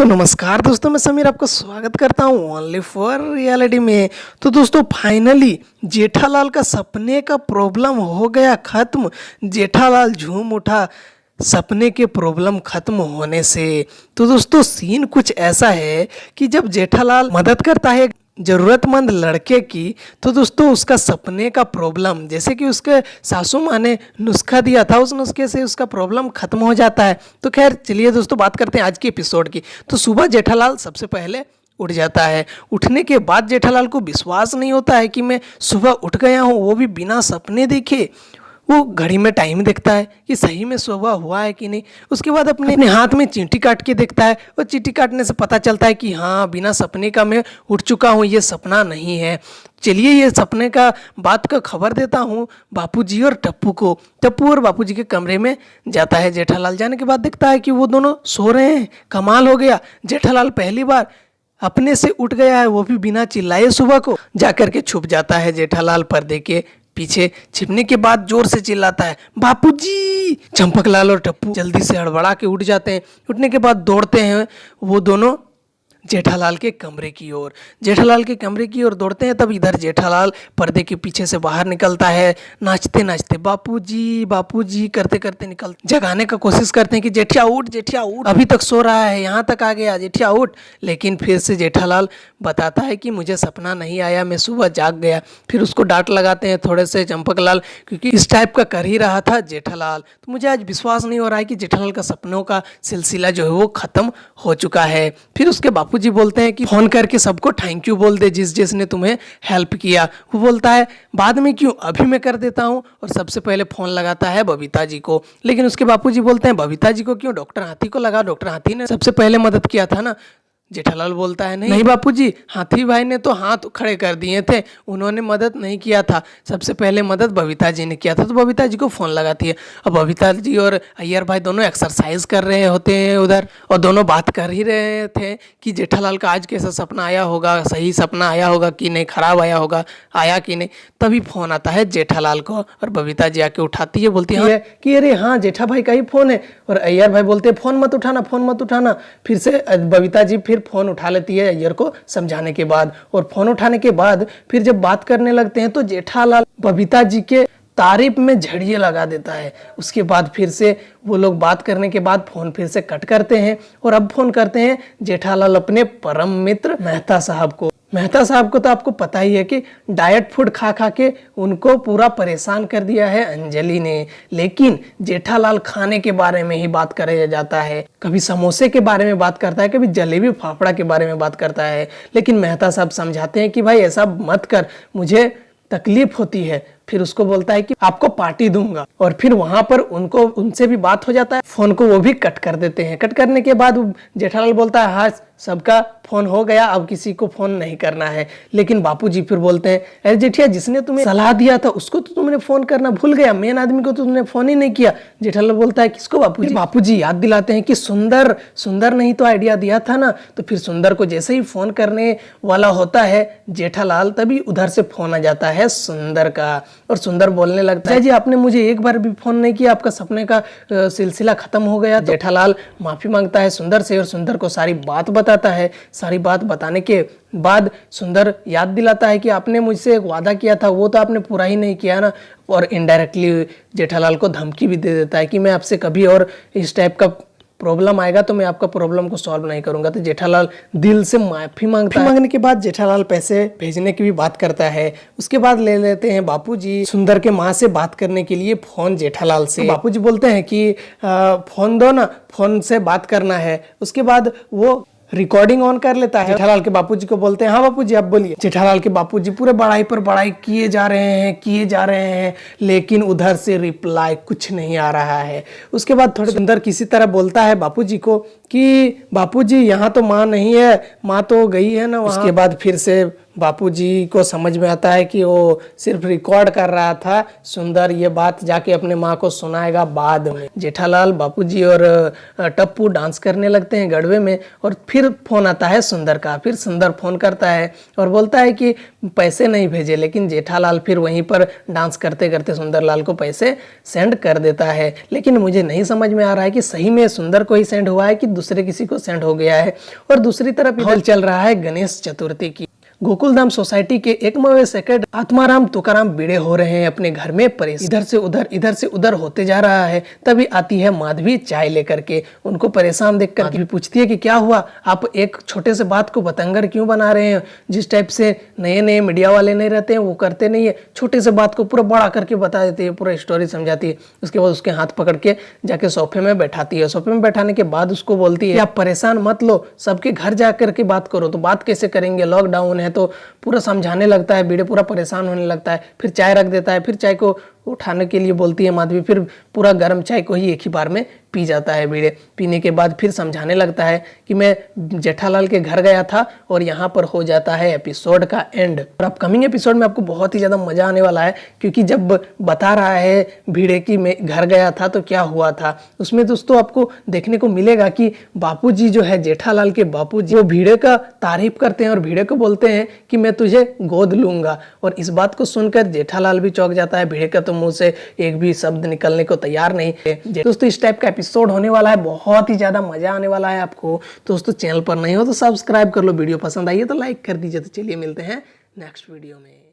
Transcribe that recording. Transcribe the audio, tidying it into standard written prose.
तो नमस्कार दोस्तों, मैं समीर आपका स्वागत करता हूँ ओनली फॉर रियलिटी में। तो दोस्तों फाइनली जेठालाल का सपने का प्रॉब्लम हो गया खत्म। जेठालाल झूम उठा सपने के प्रॉब्लम खत्म होने से। तो दोस्तों सीन कुछ ऐसा है कि जब जेठालाल मदद करता है जरूरतमंद लड़के की, तो दोस्तों उसका सपने का प्रॉब्लम, जैसे कि उसके सासू माँ ने नुस्खा दिया था, उस नुस्खे से उसका प्रॉब्लम खत्म हो जाता है। तो खैर चलिए दोस्तों बात करते हैं आज के एपिसोड की। तो सुबह जेठालाल सबसे पहले उठ जाता है। उठने के बाद जेठालाल को विश्वास नहीं होता है कि मैं सुबह उठ गया हूँ, वो भी बिना सपने देखे। वो घड़ी में टाइम देखता है कि सही में सुबह हुआ है कि नहीं। उसके बाद अपने हाथ में चींटी काट के देखता है और चींटी काटने से पता चलता है कि हाँ, बिना सपने का मैं उठ चुका हूँ, ये सपना नहीं है। चलिए ये सपने का बात का खबर देता हूँ बापूजी और टप्पू को। टप्पू और बापूजी के कमरे में जाता है जेठालाल। जाने के बाद देखता है कि वो दोनों सो रहे हैं। कमाल हो गया, जेठालाल पहली बार अपने से उठ गया है, वो भी बिना चिल्लाए। सुबह को जाकर के छुप जाता है जेठालाल पर्दे के पीछे। छिपने के बाद जोर से चिल्लाता है, बापूजी। चंपकलाल और टप्पू जल्दी से हड़बड़ा के उठ जाते हैं। उठने के बाद दौड़ते हैं वो दोनों जेठालाल के कमरे की ओर। जेठालाल के कमरे की ओर दौड़ते हैं, तब इधर जेठालाल पर्दे के पीछे से बाहर निकलता है। नाचते नाचते बापूजी बापूजी करते करते निकल जगाने का कोशिश करते हैं कि जेठिया उठ, जेठिया उठ, अभी तक सो रहा है, यहाँ तक आ गया, जेठिया उठ। लेकिन फिर से जेठालाल बताता है कि मुझे सपना नहीं आया, मैं सुबह जाग गया। फिर उसको डांट लगाते हैं थोड़े से चंपकलाल, क्योंकि इस टाइप का कर ही रहा था जेठालाल। तो मुझे आज विश्वास नहीं हो रहा है कि जेठालाल का सपनों का सिलसिला जो है वो खत्म हो चुका है। फिर उसके बापूजी बोलते हैं कि फोन करके सबको थैंक यू बोल दे जिसने तुम्हें हेल्प किया। वो बोलता है बाद में क्यों, अभी मैं कर देता हूँ। और सबसे पहले फोन लगाता है बबीता जी को। लेकिन उसके बापूजी बोलते हैं बबीता जी को क्यों, डॉक्टर हाथी को लगा, डॉक्टर हाथी ने सबसे पहले मदद किया था ना। जेठालाल बोलता है नहीं बापूजी, हाथी भाई ने तो हाथ खड़े कर दिए थे, उन्होंने मदद नहीं किया था, सबसे पहले मदद बबीता जी ने किया था। तो बबीता जी को फोन लगाती है। अब बबीता जी और अय्यर भाई दोनों एक्सरसाइज कर रहे होते हैं उधर, और दोनों बात कर ही रहे थे कि जेठालाल का आज कैसा सपना आया होगा, सही सपना आया होगा कि नहीं, खराब आया होगा, आया कि नहीं। तभी फोन आता है जेठालाल को और बबीता जी आके उठाती है, बोलती है कि अरे हाँ जेठा भाई का ही फोन है। और अय्यर भाई बोलते हैं फोन मत उठाना, फोन मत उठाना। फिर से बबीता जी फिर फोन उठा लेती है अय्यर को समझाने के बाद। और फोन उठाने के बाद फिर जब बात करने लगते हैं तो जेठालाल बबीता जी के तारीफ में झड़िए लगा देता है। उसके बाद फिर से वो लोग बात करने के बाद फोन फिर से कट करते हैं और अब फोन करते हैं जेठालाल अपने परम मित्र मेहता साहब को। मेहता साहब को तो आपको पता ही है कि डाइट फूड खा खा के उनको पूरा परेशान कर दिया है अंजलि ने। लेकिन जेठालाल खाने के बारे में ही बात करे जाता है, कभी समोसे के बारे में बात करता है, कभी जलेबी फाफड़ा के बारे में बात करता है। लेकिन मेहता साहब समझाते हैं कि भाई ऐसा मत कर, मुझे तकलीफ होती है। फिर उसको बोलता है कि आपको पार्टी दूंगा। और फिर वहां पर उनसे भी बात हो जाता है, फोन को वो भी कट कर देते हैं। कट करने के बाद जेठालाल बोलता है हाँ सबका फोन हो गया, अब किसी को फोन नहीं करना है। लेकिन बापूजी फिर बोलते हैं अरे जेठिया, जिसने तुम्हें सलाह दिया था उसको तो तुमने फोन करना भूल गया, मेन आदमी को तो तुमने फोन ही नहीं किया। जेठालाल बोलता है किसको बापूजी? बापूजी याद दिलाते हैं कि सुंदर नहीं तो आइडिया दिया था ना। तो फिर सुंदर को जैसे ही फोन करने वाला होता है जेठालाल, तभी उधर से फोन आ जाता है सुंदर का। और सुंदर बोलने लगता है जी आपने मुझे एक बार भी फोन नहीं किया, आपका सपने का सिलसिला खत्म हो गया। जेठालाल माफी मांगता है सुंदर से और सुंदर को सारी बात बताता है। सारी बात बताने के बाद सुंदर याद दिलाता है कि आपने मुझसे एक वादा किया था, वो तो आपने पूरा ही नहीं किया ना। और इनडायरेक्टली जेठालाल को धमकी भी दे देता है कि मैं आपसे कभी और इस टाइप का प्रॉब्लम आएगा तो मैं आपका प्रॉब्लम को सॉल्व नहीं करूंगा। तो जेठालाल दिल से माफी मांगता है। मांगने के बाद जेठालाल पैसे भेजने की भी बात करता है। उसके बाद ले लेते हैं बापूजी सुंदर के माँ से बात करने के लिए फोन जेठालाल से। बापूजी बोलते हैं कि फोन दो ना, फोन से बात करना है। उसके बाद वो रिकॉर्डिंग ऑन कर लेता है। जेठालाल के बापूजी को बोलते हैं हाँ बापूजी आप बोलिए। जेठालाल के बापूजी पूरे बड़ाई पर बड़ाई किए जा रहे हैं, लेकिन उधर से रिप्लाई कुछ नहीं आ रहा है। उसके बाद थोड़े सुंदर किसी तरह बोलता है बापूजी को कि बापूजी यहाँ तो माँ नहीं है, माँ तो गई है ना। उसके बाद फिर से बापूजी को समझ में आता है कि वो सिर्फ रिकॉर्ड कर रहा था, सुंदर ये बात जाके अपने माँ को सुनाएगा बाद में। जेठालाल, बापूजी और टप्पू डांस करने लगते हैं गड़बे में और फिर फोन आता है सुंदर का। फिर सुंदर फोन करता है और बोलता है कि पैसे नहीं भेजे, लेकिन जेठालाल फिर वहीं पर डांस करते करते सुंदरलाल को पैसे सेंड कर देता है। लेकिन मुझे नहीं समझ में आ रहा है कि सही में सुंदर को ही सेंड हुआ है कि दूसरे किसी को सेंड हो गया है। और दूसरी तरफ इधर चल रहा है गणेश चतुर्थी की। गोकुलधाम सोसाइटी के एकमावे सेक्रेटरी आत्माराम तुकाराम भिड़े हो रहे हैं अपने घर में परेशान, इधर से उधर होते जा रहा है। तभी आती है माधवी चाय लेकर के। उनको परेशान देखकर माधवी पूछती है कि क्या हुआ, आप एक छोटे से बात को बतंगर क्यों बना रहे हैं? जिस टाइप से नए नए मीडिया वाले नहीं रहते हैं वो करते नहीं है, छोटे से बात को पूरा बड़ा करके बता देती है, पूरा स्टोरी समझाती है। उसके बाद उसके हाथ पकड़ के जाके सोफे में बैठाती है। सोफे में बैठाने के बाद उसको बोलती है आप परेशान मत लो, सबके घर जा करके बात करो। तो बात कैसे करेंगे, लॉकडाउन है। तो पूरा समझाने लगता है, भिड़े पूरा परेशान होने लगता है। फिर चाय रख देता है, फिर चाय को उठाने के लिए बोलती है माधवी, फिर पूरा गर्म चाय को ही एक ही बार में पी जाता है भिड़े। पीने के बाद फिर समझाने लगता है कि मैं जेठालाल के घर गया था और यहाँ पर हो जाता है एपिसोड का एंड। और अपकमिंग एपिसोड में आपको बहुत ही ज्यादा मजा आने वाला है, क्योंकि जब बता रहा है भिड़े की मैं घर गया था तो क्या हुआ था, उसमें दोस्तों आपको देखने को मिलेगा कि बापूजी जो है जेठालाल के बापूजी, वो भिड़े का तारीफ करते हैं और भिड़े को बोलते हैं कि मैं तुझे गोद लूंगा। और इस बात को सुनकर जेठालाल भी चौंक जाता है। भिड़े का तो मुंह से एक भी शब्द निकलने को तैयार नहीं है। दोस्तों इस टाइप का एपिसोड होने वाला है, बहुत ही ज्यादा मजा आने वाला है आपको। दोस्तों चैनल पर नहीं हो तो सब्सक्राइब कर लो, वीडियो पसंद आई है तो लाइक कर दीजिए। तो चलिए मिलते हैं नेक्स्ट वीडियो में।